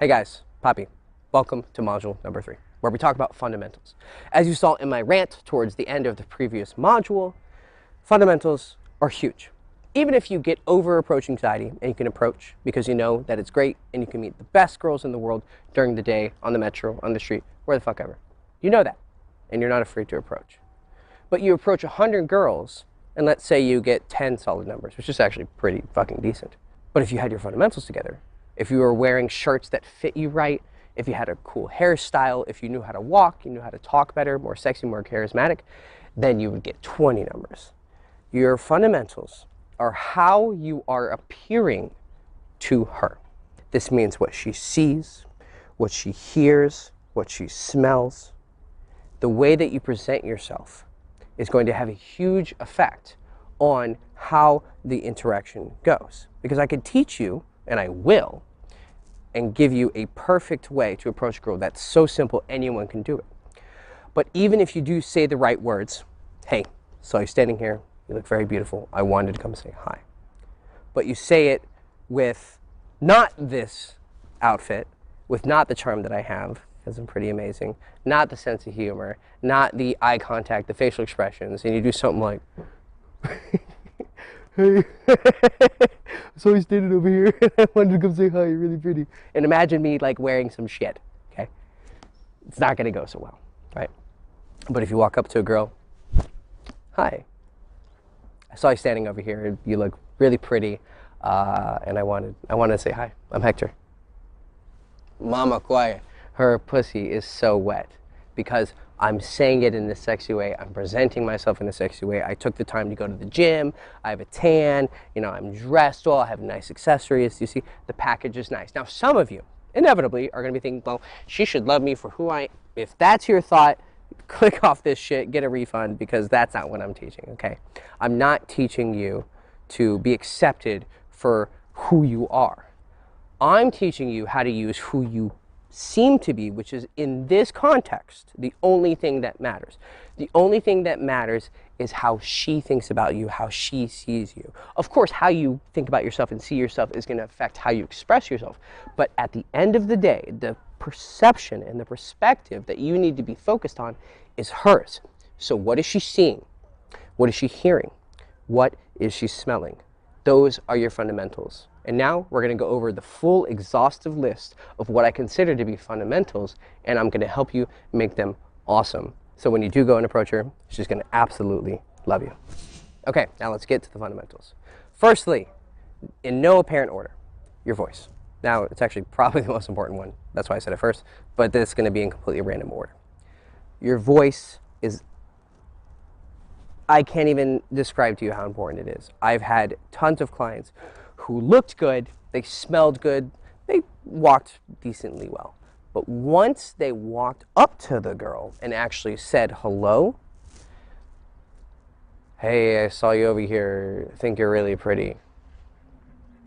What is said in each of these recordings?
Hey guys, Poppy. Welcome to module number 3, where we talk about fundamentals. As you saw in my rant towards the end of the previous module, fundamentals are huge. Even if you get over approach anxiety and you can approach because you know that it's great and you can meet the best girls in the world during the day, on the metro, on the street, where the fuck ever. You know that, and you're not afraid to approach. But you approach 100 girls, and let's say you get 10 solid numbers, which is actually pretty fucking decent. But if you had your fundamentals together, if you were wearing shirts that fit you right, if you had a cool hairstyle, if you knew how to walk, you knew how to talk better, more sexy, more charismatic, then you would get 20 numbers. Your fundamentals are how you are appearing to her. This means what she sees, what she hears, what she smells. The way that you present yourself is going to have a huge effect on how the interaction goes. Because I could teach you, and I will, and give you a perfect way to approach a girl that's so simple anyone can do it. But even if you do say the right words, hey, saw you standing here, you look very beautiful, I wanted to come say hi. But you say it with not this outfit, with not the charm that I have, because I'm pretty amazing, not the sense of humor, not the eye contact, the facial expressions, and you do something like, hey, so you standing over here, I wanted to come say hi, you're really pretty. And imagine me like wearing some shit, okay? It's not gonna go so well, right? But if you walk up to a girl, hi, I saw you standing over here, you look really pretty, and I wanted to say hi, I'm Hector. Mama quiet, her pussy is so wet because I'm saying it in a sexy way, I'm presenting myself in a sexy way, I took the time to go to the gym, I have a tan, you know, I'm dressed well, I have nice accessories, you see, the package is nice. Now some of you, inevitably, are gonna be thinking, well, she should love me for who I am. If that's your thought, click off this shit, get a refund, because that's not what I'm teaching, okay? I'm not teaching you to be accepted for who you are. I'm teaching you how to use who you seem to be, which is, in this context, the only thing that matters. The only thing that matters is how she thinks about you, how she sees you. Of course, how you think about yourself and see yourself is going to affect how you express yourself. But at the end of the day, the perception and the perspective that you need to be focused on is hers. So what is she seeing? What is she hearing? What is she smelling? Those are your fundamentals. And now we're going to go over the full exhaustive list of what I consider to be fundamentals, and I'm going to help you make them awesome. So when you do go and approach her, she's going to absolutely love you. Okay, now let's get to the fundamentals. Firstly, in no apparent order, your voice. Now, it's actually probably the most important one. That's why I said it first, but this is going to be in completely random order. Your voice is, I can't even describe to you how important it is. I've had tons of clients who looked good, they smelled good, they walked decently well. But once they walked up to the girl and actually said hello, hey, I saw you over here, I think you're really pretty,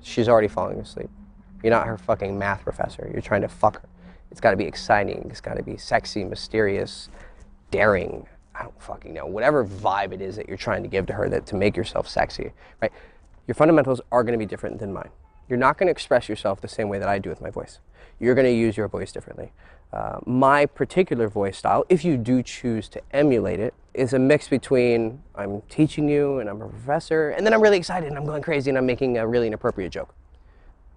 she's already falling asleep. You're not her fucking math professor, you're trying to fuck her. It's gotta be exciting, it's gotta be sexy, mysterious, daring, I don't fucking know, whatever vibe it is that you're trying to give to her that to make yourself sexy, right? Your fundamentals are going to be different than mine. You're not going to express yourself the same way that I do with my voice. You're going to use your voice differently. My particular voice style, if you do choose to emulate it, is a mix between I'm teaching you and I'm a professor, and then I'm really excited and I'm going crazy and I'm making a really inappropriate joke.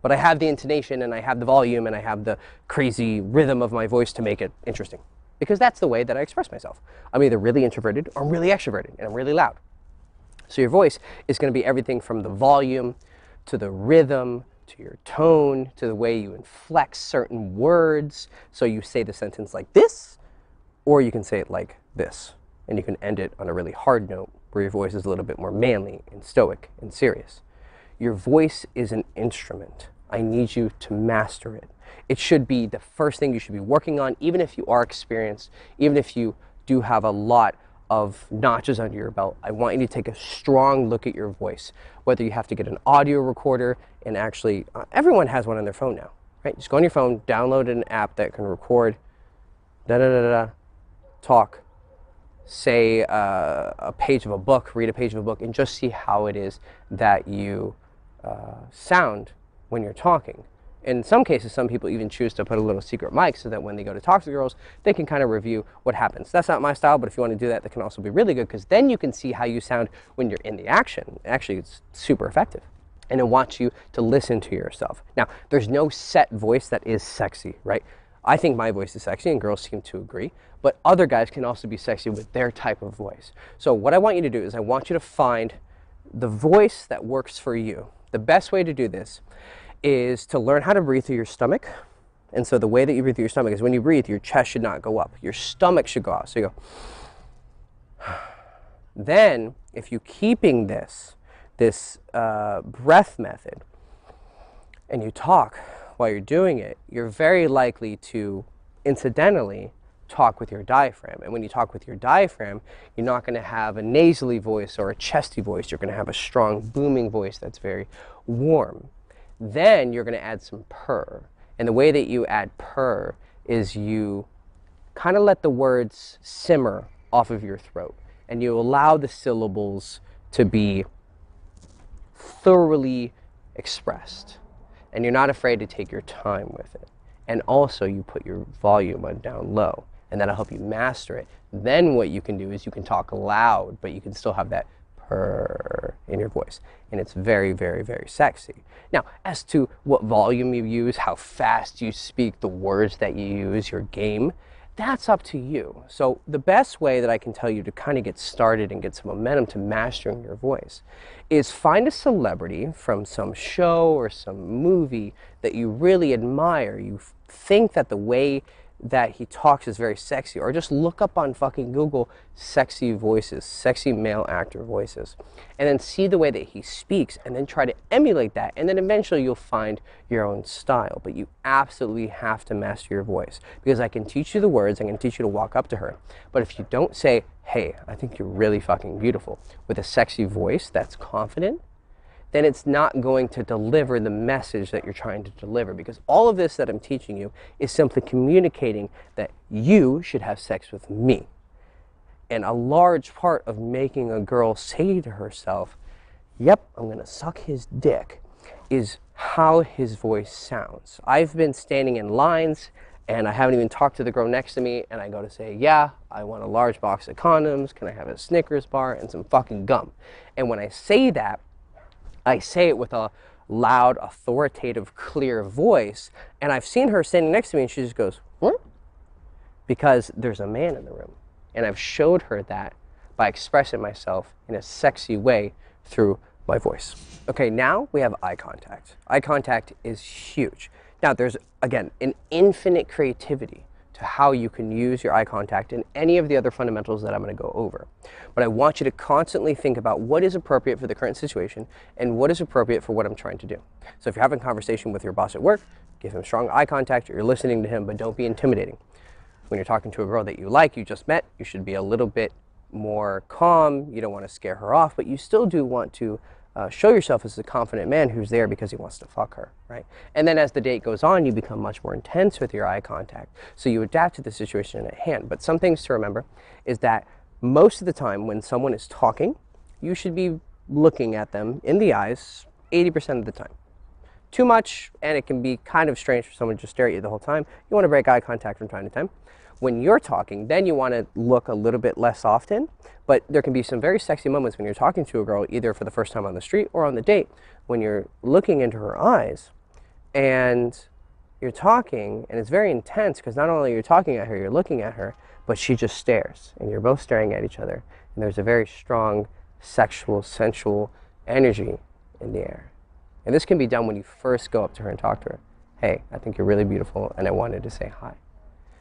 But I have the intonation and I have the volume and I have the crazy rhythm of my voice to make it interesting. Because that's the way that I express myself. I'm either really introverted or I'm really extroverted and I'm really loud. So your voice is going to be everything from the volume, to the rhythm, to your tone, to the way you inflect certain words. So you say the sentence like this, or you can say it like this. And you can end it on a really hard note where your voice is a little bit more manly and stoic and serious. Your voice is an instrument. I need you to master it. It should be the first thing you should be working on, even if you are experienced, even if you do have a lot of notches under your belt. I want you to take a strong look at your voice, whether you have to get an audio recorder and actually, everyone has one on their phone now, right? Just go on your phone, download an app that can record, talk, say a page of a book, read a page of a book, and just see how it is that you sound when you're talking. In some cases, some people even choose to put a little secret mic so that when they go to talk to girls, they can kind of review what happens. That's not my style, but if you want to do that, that can also be really good, because then you can see how you sound when you're in the action. Actually, it's super effective. And it wants you to listen to yourself. Now, there's no set voice that is sexy, right? I think my voice is sexy, and girls seem to agree, but other guys can also be sexy with their type of voice. So what I want you to do is I want you to find the voice that works for you. The best way to do this is to learn how to breathe through your stomach. And so the way that you breathe through your stomach is when you breathe, your chest should not go up. Your stomach should go out. So you go. Then, if you're keeping this breath method and you talk while you're doing it, you're very likely to incidentally talk with your diaphragm. And when you talk with your diaphragm, you're not going to have a nasally voice or a chesty voice. You're going to have a strong booming voice that's very warm. Then you're going to add some purr. And the way that you add purr is you kind of let the words simmer off of your throat, and you allow the syllables to be thoroughly expressed. And you're not afraid to take your time with it. And also you put your volume on down low, and that'll help you master it. Then what you can do is you can talk loud, but you can still have that purr in your voice. And it's very, very, very sexy. Now, as to what volume you use, how fast you speak, the words that you use, your game, that's up to you. So the best way that I can tell you to kind of get started and get some momentum to mastering your voice is find a celebrity from some show or some movie that you really admire. You think that the way that he talks is very sexy, or just look up on fucking Google sexy voices, sexy male actor voices, and then see the way that he speaks, and then try to emulate that, and then eventually you'll find your own style. But you absolutely have to master your voice, because I can teach you the words, I can teach you to walk up to her, but if you don't say, hey, I think you're really fucking beautiful, with a sexy voice that's confident, then it's not going to deliver the message that you're trying to deliver, because all of this that I'm teaching you is simply communicating that you should have sex with me. And a large part of making a girl say to herself, yep, I'm going to suck his dick, is how his voice sounds. I've been standing in lines and I haven't even talked to the girl next to me, and I go to say, yeah, I want a large box of condoms, can I have a Snickers bar and some fucking gum? And when I say that, I say it with a loud, authoritative, clear voice, and I've seen her standing next to me and she just goes, what? Because there's a man in the room. And I've showed her that by expressing myself in a sexy way through my voice. Okay, now we have eye contact. Eye contact is huge. Now there's, again, an infinite creativity to how you can use your eye contact and any of the other fundamentals that I'm going to go over. But I want you to constantly think about what is appropriate for the current situation and what is appropriate for what I'm trying to do. So if you're having a conversation with your boss at work, give him strong eye contact, you're listening to him, but don't be intimidating. When you're talking to a girl that you like, you just met, you should be a little bit more calm. You don't want to scare her off, but you still do want to show yourself as a confident man who's there because he wants to fuck her, right? And then as the date goes on, you become much more intense with your eye contact. So you adapt to the situation at hand. But some things to remember is that most of the time when someone is talking, you should be looking at them in the eyes 80% of the time. Too much, and it can be kind of strange for someone to just stare at you the whole time. You want to break eye contact from time to time. When you're talking, then you want to look a little bit less often, but there can be some very sexy moments when you're talking to a girl, either for the first time on the street or on the date, when you're looking into her eyes and you're talking, and it's very intense because not only are you talking at her, you're looking at her, but she just stares, and you're both staring at each other, and there's a very strong sexual, sensual energy in the air. And this can be done when you first go up to her and talk to her. Hey, I think you're really beautiful, and I wanted to say hi.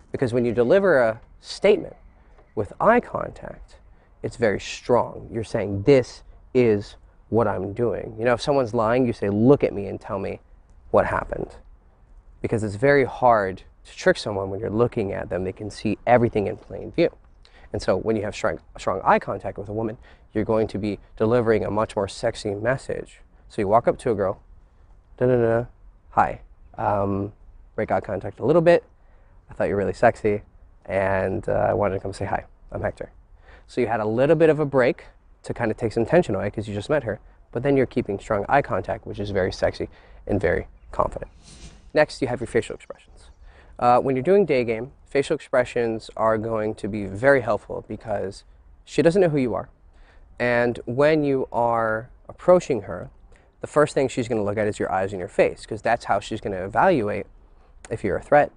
Because when you deliver a statement with eye contact, it's very strong. You're saying, this is what I'm doing. You know, if someone's lying, you say, look at me and tell me what happened. Because it's very hard to trick someone when you're looking at them. They can see everything in plain view. And so when you have strong eye contact with a woman, you're going to be delivering a much more sexy message. So you walk up to a girl, da-da-da, hi, break eye contact a little bit. I thought you were really sexy, and I wanted to come say hi. I'm Hector. So you had a little bit of a break to kind of take some tension away because you just met her, but then you're keeping strong eye contact, which is very sexy and very confident. Next, you have your facial expressions. When you're doing day game, facial expressions are going to be very helpful because she doesn't know who you are. And when you are approaching her, the first thing she's going to look at is your eyes and your face, because that's how she's going to evaluate if you're a threat,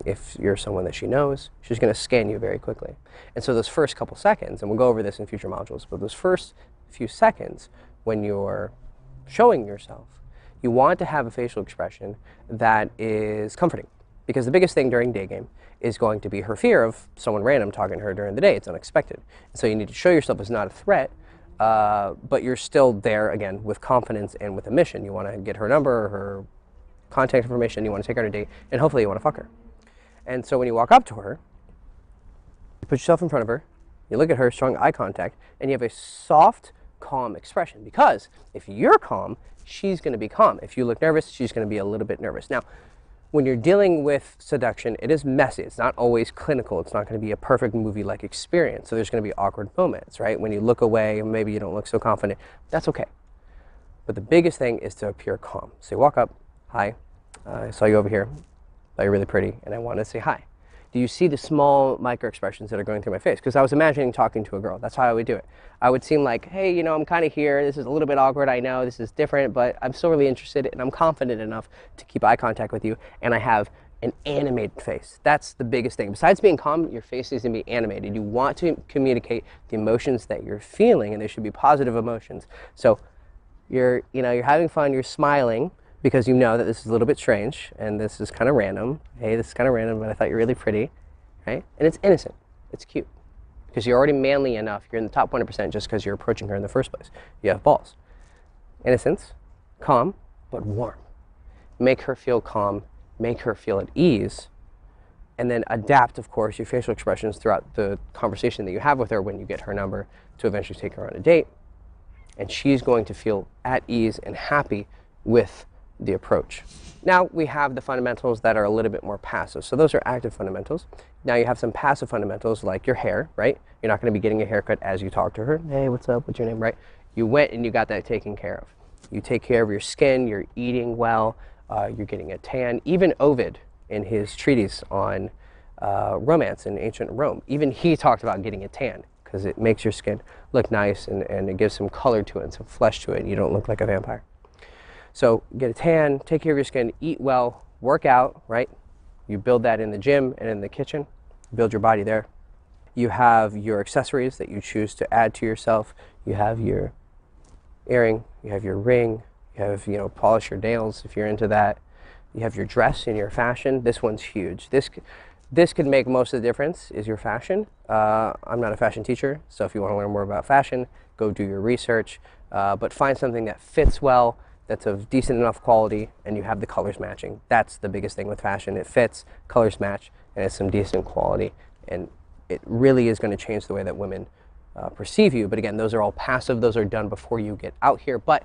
if you're someone that she knows. She's going to scan you very quickly. And so those first couple seconds, and we'll go over this in future modules, but those first few seconds when you're showing yourself, you want to have a facial expression that is comforting. Because the biggest thing during day game is going to be her fear of someone random talking to her during the day. It's unexpected. And so you need to show yourself as not a threat, but you're still there, again, with confidence and with a mission. You want to get her number, her contact information, you want to take her on a date, and hopefully you want to fuck her. And so when you walk up to her, you put yourself in front of her, you look at her, strong eye contact, and you have a soft, calm expression. Because if you're calm, she's going to be calm. If you look nervous, she's going to be a little bit nervous. Now, when you're dealing with seduction, it is messy. It's not always clinical. It's not going to be a perfect movie-like experience. So there's going to be awkward moments, right? When you look away, maybe you don't look so confident. That's okay. But the biggest thing is to appear calm. So you walk up, hi, I saw you over here, thought you're really pretty, and I want to say hi. Do you see the small micro expressions that are going through my face? Because I was imagining talking to a girl. That's how I would do it. I would seem like, hey, you know, I'm kind of here. This is a little bit awkward. I know this is different, but I'm still really interested, and I'm confident enough to keep eye contact with you, and I have an animated face. That's the biggest thing. Besides being calm, your face needs to be animated. You want to communicate the emotions that you're feeling, and they should be positive emotions. So you're having fun, you're smiling, because you know that this is a little bit strange, and this is kind of random. Hey, this is kind of random, but I thought you were really pretty, right? And it's innocent. It's cute. Because you're already manly enough. You're in the top 1% just because you're approaching her in the first place. You have balls. Innocence, calm, but warm. Make her feel calm. Make her feel at ease. And then adapt, of course, your facial expressions throughout the conversation that you have with her when you get her number to eventually take her on a date. And she's going to feel at ease and happy with the approach. Now we have the fundamentals that are a little bit more passive. So those are active fundamentals. Now you have some passive fundamentals like your hair, right? You're not going to be getting a haircut as you talk to her. Hey, what's up? What's your name, right? You went and you got that taken care of. You take care of your skin, you're eating well, you're getting a tan. Even Ovid, in his treatise on romance in ancient Rome, even he talked about getting a tan because it makes your skin look nice and it gives some color to it and some flesh to it, and you don't look like a vampire. So get a tan, take care of your skin, eat well, work out, right? You build that in the gym and in the kitchen, build your body there. You have your accessories that you choose to add to yourself. You have your earring, you have your ring, you have, polish your nails if you're into that. You have your dress and your fashion. This one's huge. This could make most of the difference, is your fashion. I'm not a fashion teacher, so if you want to learn more about fashion, go do your research. But find something that fits well, that's of decent enough quality, and you have the colors matching. That's the biggest thing with fashion. It fits, colors match, and it's some decent quality. And it really is going to change the way that women perceive you. But again, those are all passive. Those are done before you get out here. But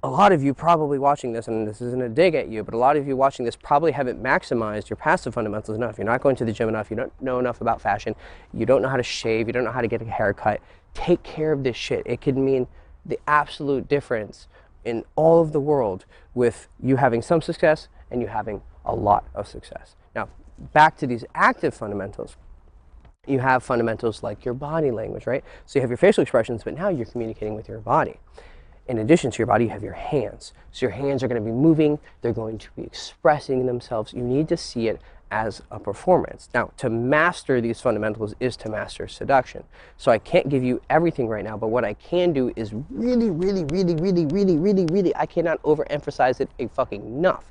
a lot of you probably watching this, and this isn't a dig at you, but a lot of you watching this probably haven't maximized your passive fundamentals enough. You're not going to the gym enough. You don't know enough about fashion. You don't know how to shave. You don't know how to get a haircut. Take care of this shit. It could mean the absolute difference in all of the world with you having some success and you having a lot of success. Now, back to these active fundamentals. You have fundamentals like your body language, right? So you have your facial expressions, but now you're communicating with your body. In addition to your body, you have your hands. So your hands are going to be moving. They're going to be expressing themselves. You need to see it as a performance. Now, to master these fundamentals is to master seduction. So I can't give you everything right now, but what I can do is really, I cannot overemphasize it enough.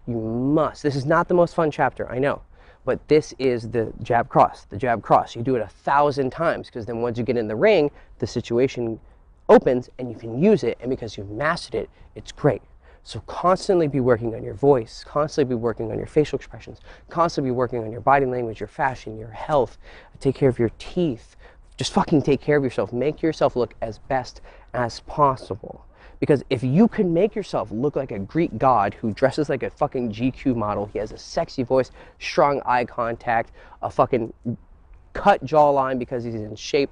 You must. This is not the most fun chapter, I know, but this is the jab cross, the jab cross. You do it 1,000 times, because then once you get in the ring, the situation opens and you can use it, and because you've mastered it, it's great. So constantly be working on your voice, constantly be working on your facial expressions, constantly be working on your body language, your fashion, your health, take care of your teeth. Just fucking take care of yourself. Make yourself look as best as possible. Because if you can make yourself look like a Greek god who dresses like a fucking GQ model, he has a sexy voice, strong eye contact, a fucking cut jawline because he's in shape,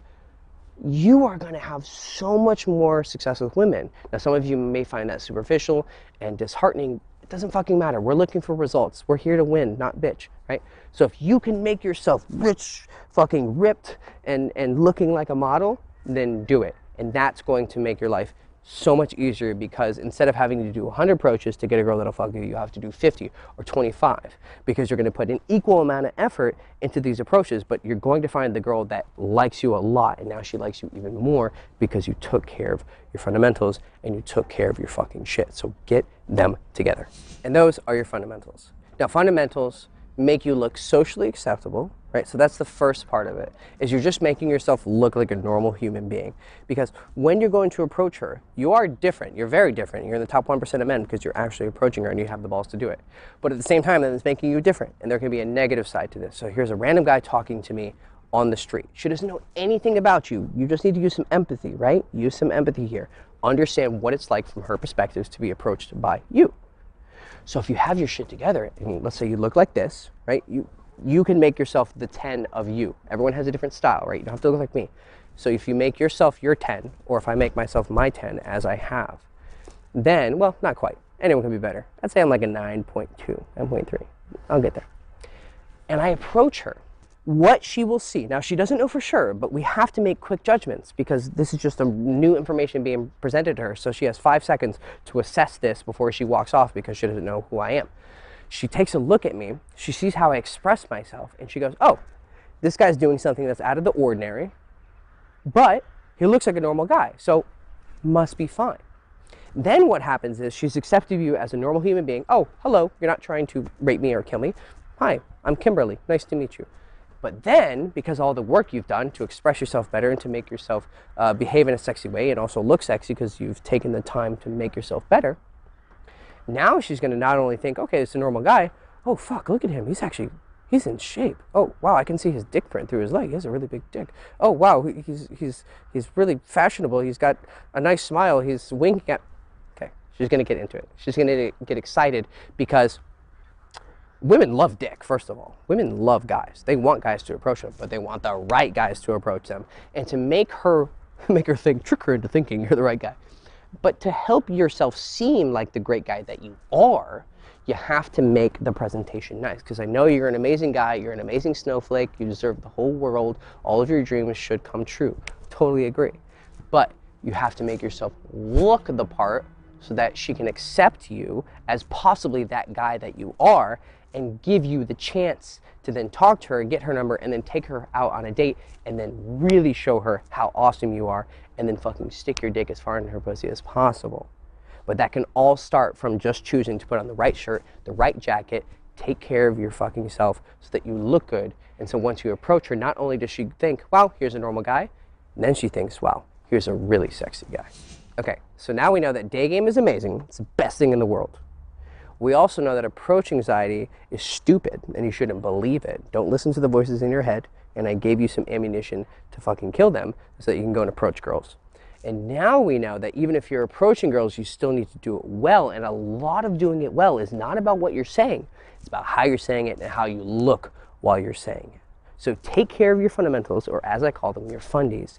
you are going to have so much more success with women. Now, some of you may find that superficial and disheartening. Doesn't fucking matter. We're looking for results. We're here to win, not bitch, right? So if you can make yourself rich, fucking ripped, and looking like a model, then do it. And that's going to make your life so much easier, because instead of having to do 100 approaches to get a girl that'll fuck you, you have to do 50 or 25, because you're going to put an equal amount of effort into these approaches, but you're going to find the girl that likes you a lot, and now she likes you even more because you took care of your fundamentals and you took care of your fucking shit. So get them together. And those are your fundamentals. Now, fundamentals make you look socially acceptable, right? So that's the first part of it, is you're just making yourself look like a normal human being. Because when you're going to approach her, you are different. You're very different. You're in the top 1% of men because you're actually approaching her and you have the balls to do it. But at the same time, that it's making you different, and there can be a negative side to this. So here's a random guy talking to me on the street. She doesn't know anything about you. You just need to use some empathy, right? Use some empathy here. Understand what it's like from her perspectives to be approached by you. So if you have your shit together, and let's say you look like this, right? You can make yourself the 10 of you. Everyone has a different style, right? You don't have to look like me. So if you make yourself your 10, or if I make myself my 10, as I have, then, well, not quite. Anyone can be better. I'd say I'm like a 9.2, 9.3. I'll get there. And I approach her. What she will see, now she doesn't know for sure, but we have to make quick judgments, because this is just a new information being presented to her. So she has 5 seconds to assess this before she walks off, because she doesn't know who I am. She takes a look at me, she sees how I express myself, and she goes, oh, this guy's doing something that's out of the ordinary, but he looks like a normal guy, so must be fine. Then what happens is she's accepted you as a normal human being. Oh, hello, you're not trying to rape me or kill me. Hi, I'm Kimberly, nice to meet you. But then, because all the work you've done to express yourself better and to make yourself behave in a sexy way, and also look sexy because you've taken the time to make yourself better, now she's going to not only think, okay, it's a normal guy, oh fuck, look at him, he's in shape. Oh wow, I can see his dick print through his leg. He has a really big dick. Oh wow, he's really fashionable. He's got a nice smile. He's winking at. Okay, she's going to get into it. She's going to get excited, because women love dick, first of all. Women love guys. They want guys to approach them, but they want the right guys to approach them. And to make her think, trick her into thinking you're the right guy. But to help yourself seem like the great guy that you are, you have to make the presentation nice. Because I know you're an amazing guy, you're an amazing snowflake, you deserve the whole world, all of your dreams should come true. Totally agree. But you have to make yourself look the part so that she can accept you as possibly that guy that you are, and give you the chance to then talk to her and get her number, and then take her out on a date, and then really show her how awesome you are, and then fucking stick your dick as far in her pussy as possible. But that can all start from just choosing to put on the right shirt, the right jacket, take care of your fucking self so that you look good. And so once you approach her, not only does she think, wow, here's a normal guy, and then she thinks, wow, here's a really sexy guy. Okay, so now we know that day game is amazing. It's the best thing in the world. We also know that approach anxiety is stupid, and you shouldn't believe it. Don't listen to the voices in your head, and I gave you some ammunition to fucking kill them so that you can go and approach girls. And now we know that even if you're approaching girls, you still need to do it well, and a lot of doing it well is not about what you're saying. It's about how you're saying it and how you look while you're saying it. So take care of your fundamentals, or as I call them, your fundies.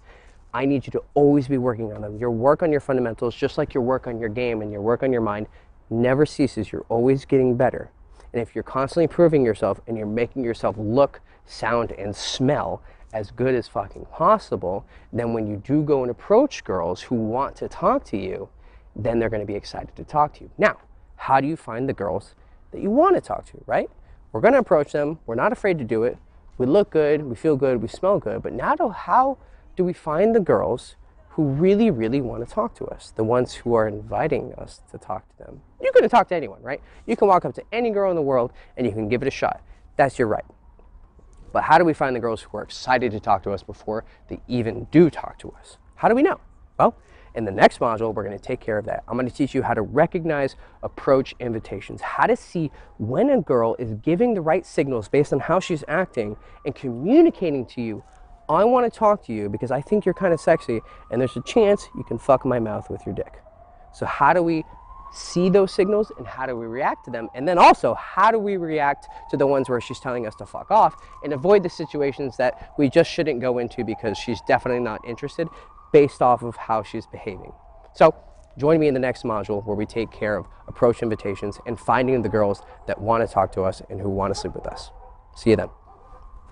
I need you to always be working on them. Your work on your fundamentals, just like your work on your game and your work on your mind, never ceases. You're always getting better. And if you're constantly improving yourself and you're making yourself look, sound, and smell as good as fucking possible, then when you do go and approach girls who want to talk to you, then they're going to be excited to talk to you. Now, how do you find the girls that you want to talk to, right? We're going to approach them. We're not afraid to do it. We look good. We feel good. We smell good. But now, how do we find the girls who really, really want to talk to us, the ones who are inviting us to talk to them? You're going to talk to anyone, right? You can walk up to any girl in the world and you can give it a shot. That's your right. But how do we find the girls who are excited to talk to us before they even do talk to us? How do we know? Well, in the next module, we're going to take care of that. I'm going to teach you how to recognize approach invitations, how to see when a girl is giving the right signals based on how she's acting and communicating to you, I want to talk to you because I think you're kind of sexy and there's a chance you can fuck my mouth with your dick. So how do we see those signals and how do we react to them? And then also, how do we react to the ones where she's telling us to fuck off and avoid the situations that we just shouldn't go into because she's definitely not interested based off of how she's behaving? So Join me in the next module where we take care of approach invitations and finding the girls that want to talk to us and who want to sleep with us. See you then.